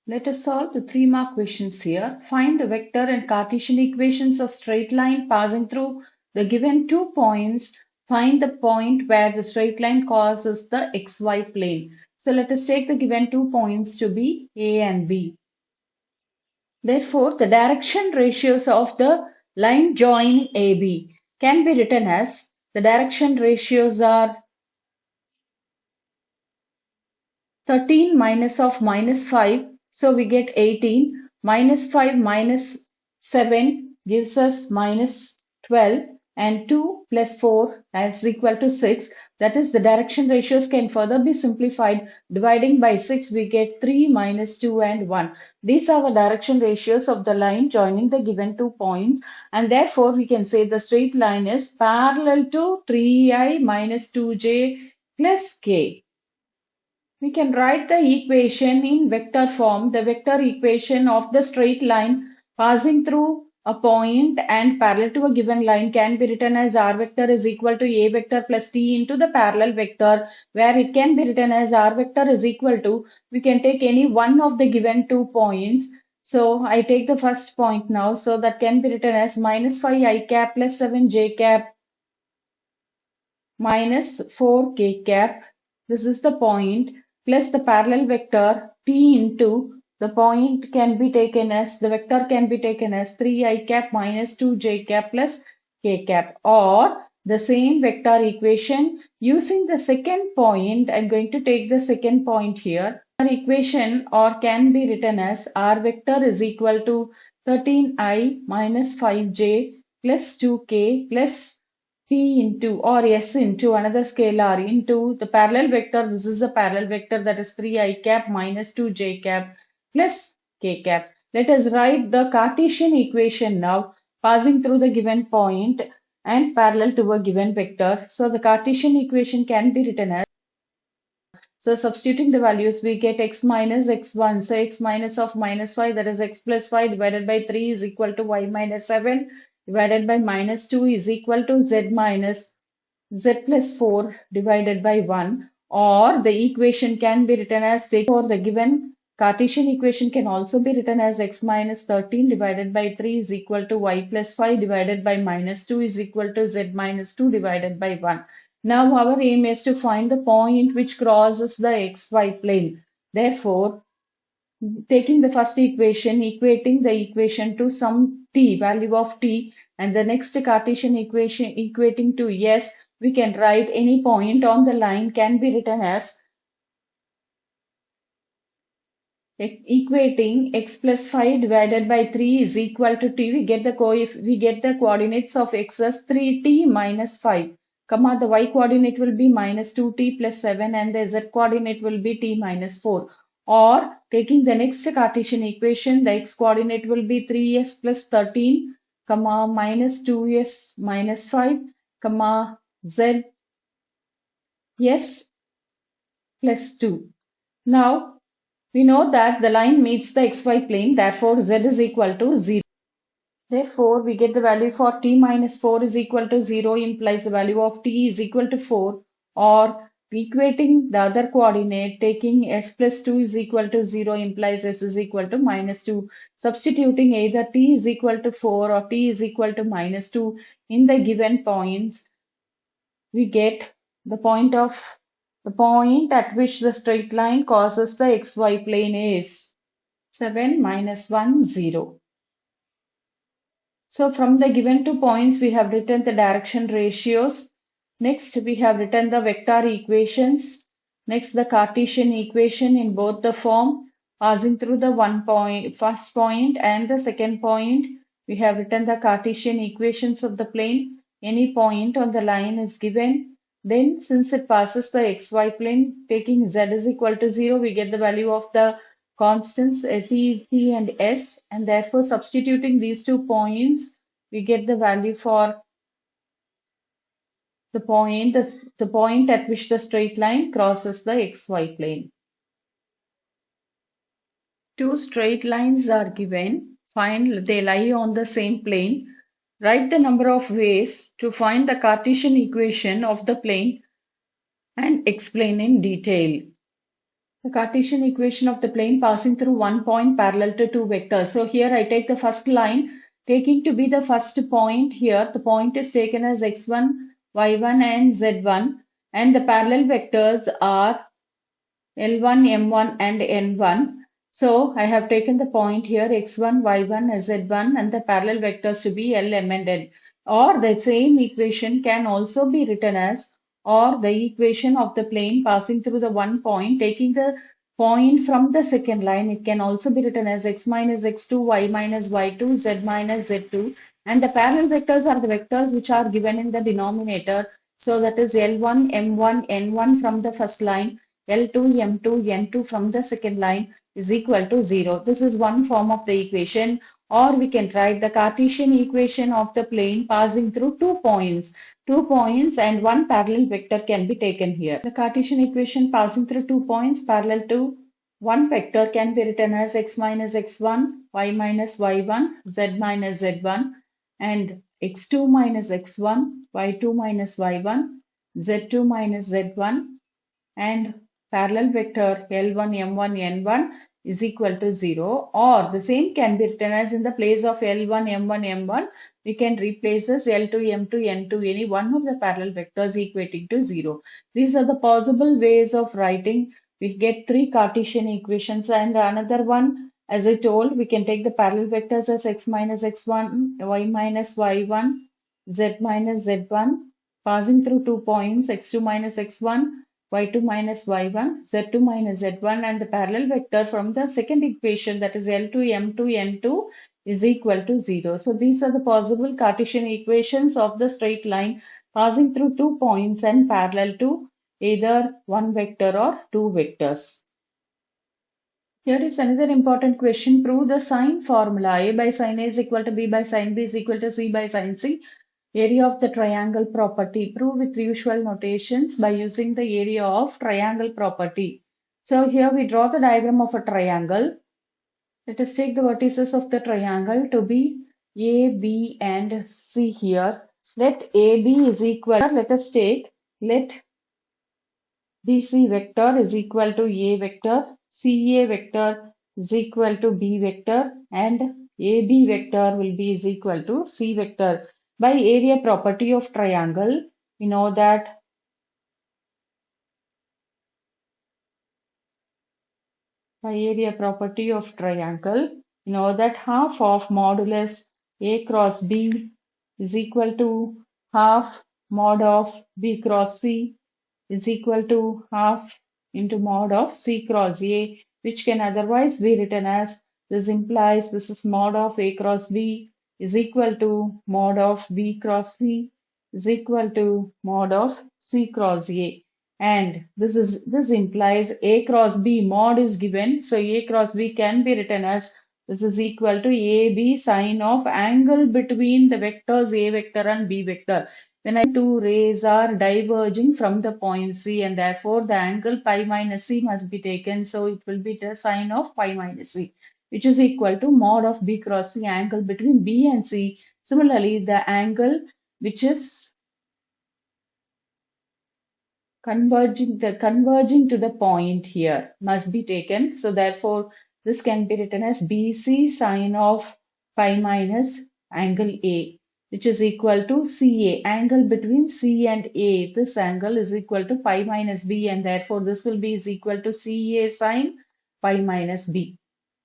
Let us solve the 3-mark questions here. Find the vector and Cartesian equations of straight line passing through the given 2 points. Find the point where the straight line crosses the xy plane. So let us take the given 2 points to be A and B. Therefore, the direction ratios of the line joining AB can be written as the direction ratios are 13 minus of minus 5, so we get 18. Minus 5 minus 7 gives us minus 12, and 2 plus 4 is equal to 6. That is, the direction ratios can further be simplified. Dividing by 6, we get 3 minus 2 and 1. These are the direction ratios of the line joining the given 2 points, and therefore we can say the straight line is parallel to 3i minus 2j plus k. We can write the equation in vector form. The vector equation of the straight line passing through a point and parallel to a given line can be written as r vector is equal to a vector plus t into the parallel vector, where it can be written as r vector is equal to, we can take any one of the given 2 points. So I take the first point now, so that can be written as minus 5i cap plus 7j cap minus 4k cap. This is the point, plus the parallel vector t into the point can be taken as, the vector can be taken as 3i cap minus 2j cap plus k cap, or the same vector equation using the second point. I'm going to take the second point here. Our equation or can be written as r vector is equal to 13i minus 5j plus 2k plus p into or s into another scalar into the parallel vector. This is a parallel vector, that is 3i cap minus 2j cap plus k cap. Let us write the Cartesian equation now passing through the given point and parallel to a given vector. So the Cartesian equation can be written as, so substituting the values, we get x minus x1. So x minus of minus 5, that is x plus 5 divided by 3 is equal to y minus 7 divided by minus 2 is equal to z minus z plus 4 divided by 1. Or the equation can be written as, for the given Cartesian equation can also be written as x minus 13 divided by 3 is equal to y plus 5 divided by minus 2 is equal to z minus 2 divided by 1. Now our aim is to find the point which crosses the xy plane. Therefore, taking the first equation, equating the equation to some t, value of t, and the next Cartesian equation equating to s, we can write any point on the line can be written as equating x plus 5 divided by 3 is equal to t. We get the coordinates of x as 3t minus 5, comma the y coordinate will be minus 2t plus 7, and the z coordinate will be t minus 4. Or taking the next Cartesian equation, the x coordinate will be 3s plus 13, comma minus 2s minus 5, comma z s plus 2. Now we know that the line meets the xy plane, therefore z is equal to 0. Therefore, we get the value for t minus 4 is equal to 0 implies the value of t is equal to 4, or equating the other coordinate, taking s plus 2 is equal to 0 implies s is equal to minus 2. Substituting either t is equal to 4 or t is equal to minus 2 in the given points, we get the point at which the straight line crosses the xy plane is 7 minus 1 0. So from the given 2 points we have written the direction ratios. Next we have written the vector equations. Next the Cartesian equation in both the form passing through the first point and the second point. We have written the Cartesian equations of the plane. Any point on the line is given. Then since it passes the xy plane, taking z is equal to 0, we get the value of the constants t and s, and therefore substituting these 2 points, we get the value for the point at which the straight line crosses the xy plane. 2 straight lines are given. Find they lie on the same plane. Write the number of ways to find the Cartesian equation of the plane and explain in detail. The Cartesian equation of the plane passing through one point parallel to two vectors. So here I take the first line, taking to be the first point here. The point is taken as x1, y1 and z1, and the parallel vectors are L1, M1 and N1. So I have taken the point here x1, y1, z1 and the parallel vectors to be L, M and N. Or the same equation can also be written as, or the equation of the plane passing through the one point, taking the point from the second line. It can also be written as x minus x2, y minus y2, z minus z2. And the parallel vectors are the vectors which are given in the denominator. So that is L1, M1, N1 from the first line, L2, M2, N2 from the second line is equal to 0. This is one form of the equation, or we can write the Cartesian equation of the plane passing through 2 points. 2 points and one parallel vector can be taken here. The Cartesian equation passing through 2 points parallel to one vector can be written as x minus x1, y minus y1, z minus z1, and x2 minus x1, y2 minus y1, z2 minus z1, and parallel vector L1, M1, N1 is equal to 0, or the same can be written as in the place of L1, M1, M1, we can replace as L2, M2, N2, any one of the parallel vectors equating to 0. These are the possible ways of writing. We get three Cartesian equations, and another one, as I told, we can take the parallel vectors as x minus x1, y minus y1, z minus z1, passing through 2 points, x2 minus x1, y2 minus y1, z2 minus z1, and the parallel vector from the second equation, that is L2, M2, N2 is equal to 0. So these are the possible Cartesian equations of the straight line passing through 2 points and parallel to either one vector or two vectors. Here is another important question. Prove the sine formula. A by sine A is equal to B by sine B is equal to C by sine C. Area of the triangle property. Prove with usual notations by using the area of triangle property. So here we draw the diagram of a triangle. Let us take the vertices of the triangle to be A, B and C here. Let AB is equal, let us take, let BC vector is equal to A vector, CA vector is equal to B vector, and AB vector will be is equal to C vector. By area property of triangle, we know that half of modulus A cross B is equal to half mod of B cross C is equal to half into mod of C cross A, which can otherwise be written as, this implies this is mod of A cross B is equal to mod of B cross C is equal to mod of C cross A. And this implies A cross B mod is given, so A cross B can be written as, this is equal to AB sine of angle between the vectors A vector and B vector. When two rays are diverging from the point C, and therefore the angle pi minus C must be taken. So it will be the sine of pi minus C, which is equal to mod of B cross C, angle between B and C. Similarly, the angle which is converging to the point here must be taken. So therefore, this can be written as BC sine of pi minus angle A, which is equal to CA, angle between C and A. This angle is equal to pi minus B, and therefore this will be is equal to CA sine pi minus B.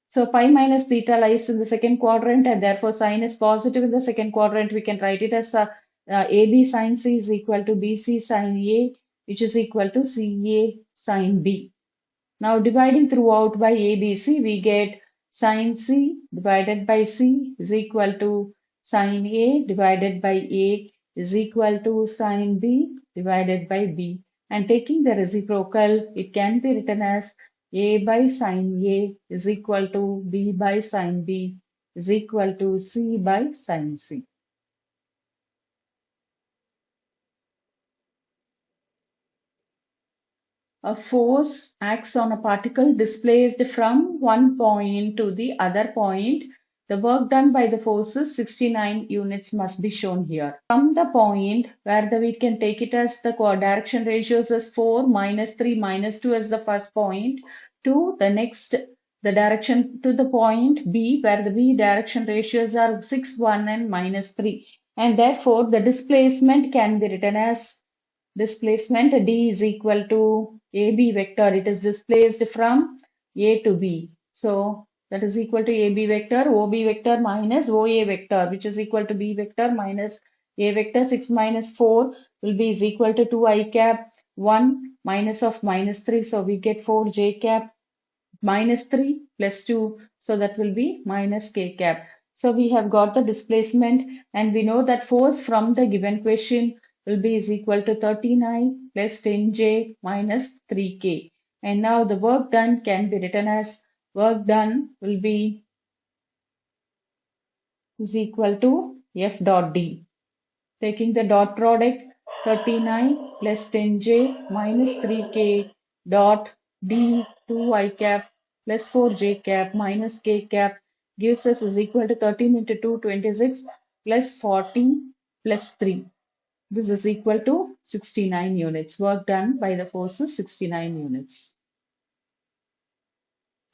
So pi minus theta lies in the second quadrant, and therefore sine is positive in the second quadrant. We can write it as AB sine C is equal to BC sine A, which is equal to CA sine B. Now dividing throughout by ABC, we get sine C divided by C is equal to sine A divided by A is equal to sine B divided by B. And taking the reciprocal, it can be written as A by sine A is equal to B by sine B is equal to C by sine C. A force acts on a particle displaced from one point to the other point. The work done by the force is 69 units must be shown here. From the point where we can take it as the direction ratios as 4, -3, -2 as the first point, to the direction to the point B, where the B direction ratios are 6, 1 and -3. And therefore, the displacement can be written as displacement D is equal to AB vector. It is displaced from A to B. So that is equal to AB vector, OB vector minus OA vector, which is equal to B vector minus A vector. 6 minus 4 will be is equal to 2I cap, 1 minus of -3. So we get 4J cap minus 3 plus 2. So that will be minus K cap. So we have got the displacement, and we know that force from the given question will be is equal to 13I plus 10J minus 3K. And now the work done can be written as work done will be is equal to F dot D. Taking the dot product, 39 plus 10J minus 3K dot D 2I cap plus 4J cap minus K cap gives us is equal to 13 into 2, 26 plus 40 plus 3. This is equal to 69 units. Work done by the force is 69 units.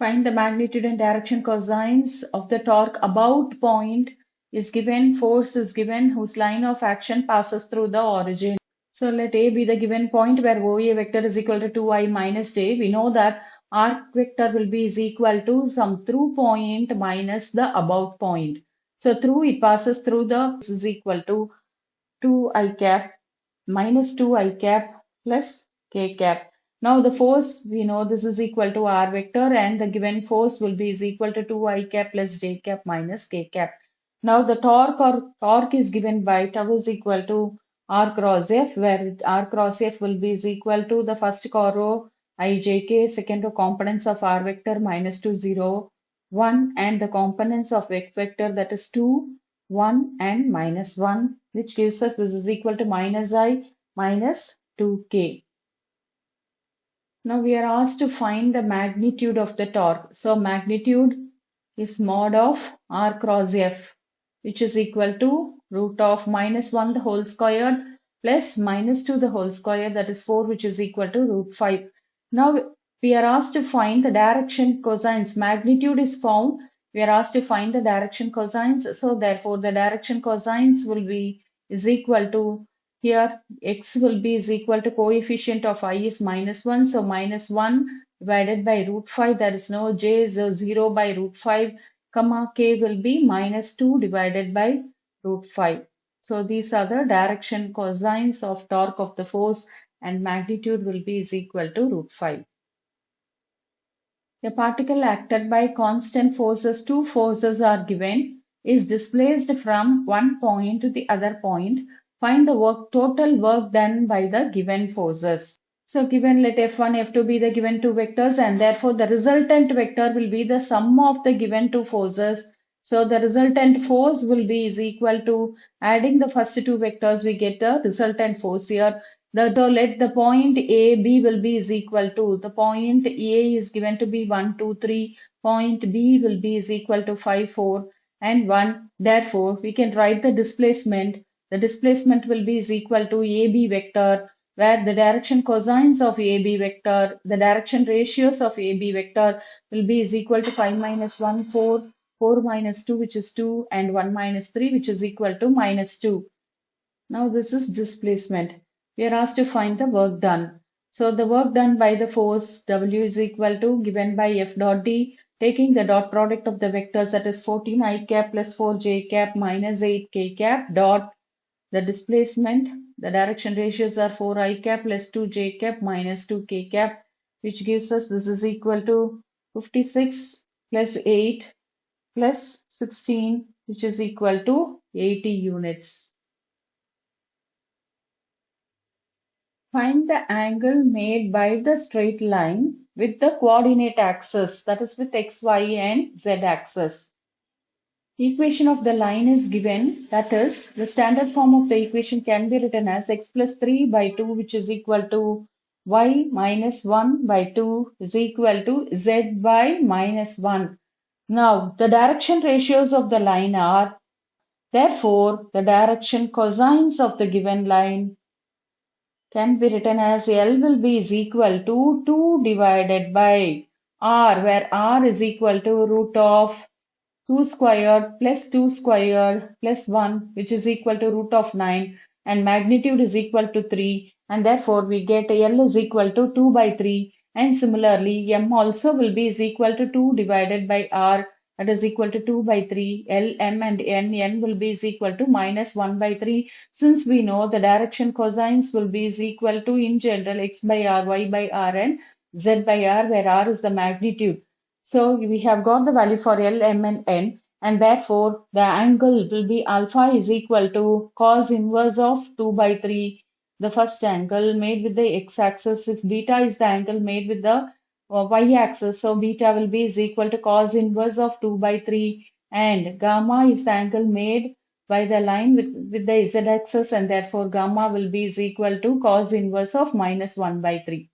Find the magnitude and direction cosines of the torque about point is given, force is given, whose line of action passes through the origin. So let A be the given point where OA vector is equal to 2I minus J. We know that arc vector will be is equal to some through point minus the about point. So through it passes through the is equal to 2I cap minus 2I cap plus K cap. Now the force, we know this is equal to R vector, and the given force will be is equal to 2I cap plus J cap minus K cap. Now the torque is given by tau is equal to R cross F, where R cross F will be is equal to the first row IJK, second row components of R vector minus 2, 0, 1, and the components of F vector, that is 2, 1 and minus 1, which gives us this is equal to minus I minus 2K. Now we are asked to find the magnitude of the torque. So magnitude is mod of R cross F, which is equal to root of minus 1 the whole squared plus minus 2 the whole square, that is 4, which is equal to root 5. Now we are asked to find the direction cosines. Magnitude is found. We are asked to find the direction cosines. So therefore the direction cosines will be is equal to, here x will be is equal to coefficient of I is minus 1. So minus 1 divided by root 5, there is no j, is 0 by root 5, comma k will be minus 2 divided by root 5. So these are the direction cosines of torque of the force, and magnitude will be is equal to root 5. A particle acted by constant forces, two forces are given, is displaced from one point to the other point. Find the total work done by the given forces. So given, let F1, F2 be the given two vectors, and therefore the resultant vector will be the sum of the given two forces. So the resultant force will be is equal to, adding the first two vectors, we get the resultant force here. So let the point A, B will be is equal to, the point A is given to be 1, 2, 3, point B will be is equal to 5, 4 and 1. Therefore, we can write the displacement. The displacement will be is equal to AB vector, where the direction cosines of AB vector, the direction ratios of AB vector will be is equal to 5 minus 1, 4, 4 minus 2, which is 2, and 1 minus 3, which is equal to minus 2. Now this is displacement. We are asked to find the work done. So the work done by the force W is equal to, given by F dot D, taking the dot product of the vectors, that is 14 I cap plus 4 J cap minus 8 K cap dot the displacement. The direction ratios are 4 I cap plus 2 J cap minus 2 K cap, which gives us this is equal to 56 plus 8 plus 16, which is equal to 80 units. Find the angle made by the straight line with the coordinate axis, that is with x, y and z axis. Equation of the line is given, that is the standard form of the equation can be written as x plus 3 by 2, which is equal to y minus 1 by 2 is equal to z by minus 1. Now the direction ratios of the line are, therefore the direction cosines of the given line can be written as L will be is equal to 2 divided by R, where R is equal to root of 2 squared plus 2 squared plus 1, which is equal to root of 9, and magnitude is equal to 3, and therefore we get L is equal to 2 by 3, and similarly M also will be is equal to 2 divided by R, that is equal to 2 by 3. L, M and N will be is equal to minus 1 by 3, since we know the direction cosines will be is equal to in general x by R, y by R, and z by R, where R is the magnitude. So we have got the value for L, M and N, and therefore the angle will be alpha is equal to cos inverse of 2 by 3, the first angle made with the x-axis. If beta is the angle made with the y-axis, so beta will be is equal to cos inverse of 2 by 3, and gamma is the angle made by the line with the z-axis, and therefore gamma will be is equal to cos inverse of minus 1 by 3.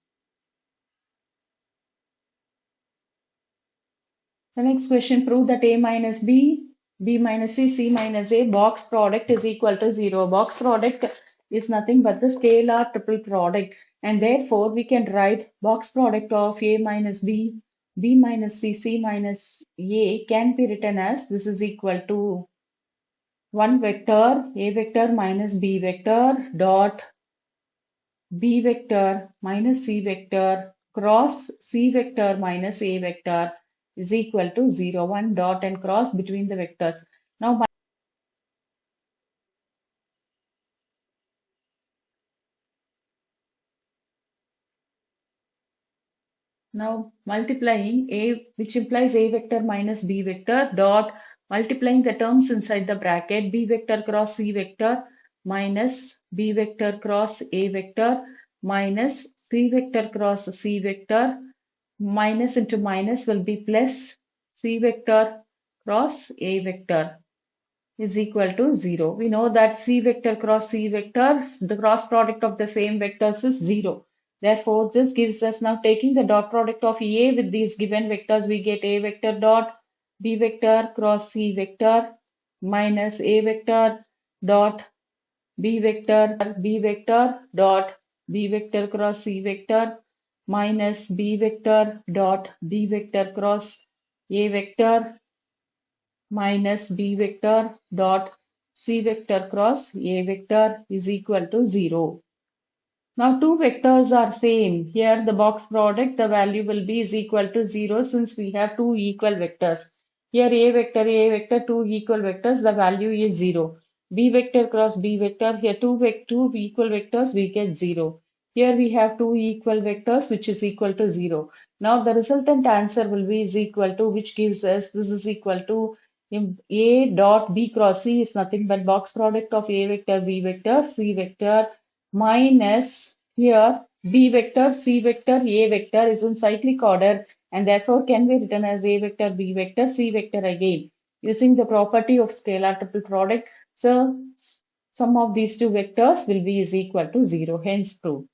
The next question, prove that A minus B, B minus C, C minus A box product is equal to 0. Box product is nothing but the scalar triple product, and therefore we can write box product of A minus B, B minus C, C minus A can be written as this is equal to one vector A vector minus B vector dot B vector minus C vector cross C vector minus A vector is equal to 0, 1 dot and cross between the vectors. Now multiplying A, which implies A vector minus B vector dot multiplying the terms inside the bracket B vector cross C vector minus B vector cross A vector minus C vector cross C vector, minus into minus will be plus C vector cross A vector is equal to 0. We know that C vector cross C vector, the cross product of the same vectors is 0. Therefore, this gives us, now taking the dot product of A with these given vectors, we get A vector dot B vector cross C vector minus A vector dot B vector dot B vector cross C vector minus B vector dot B vector cross A vector minus B vector dot C vector cross A vector is equal to 0. Now two vectors are same. Here the box product, the value will be is equal to 0 since we have two equal vectors. Here A vector, two equal vectors, the value is 0. B vector cross B vector, here two equal vectors, we get 0. Here we have two equal vectors which is equal to 0. Now the resultant answer will be is equal to, which gives us this is equal to A dot B cross C is nothing but box product of A vector, B vector, C vector minus here B vector, C vector, A vector is in cyclic order and therefore can be written as A vector, B vector, C vector again using the property of scalar triple product. So sum of these two vectors will be is equal to 0, hence proved.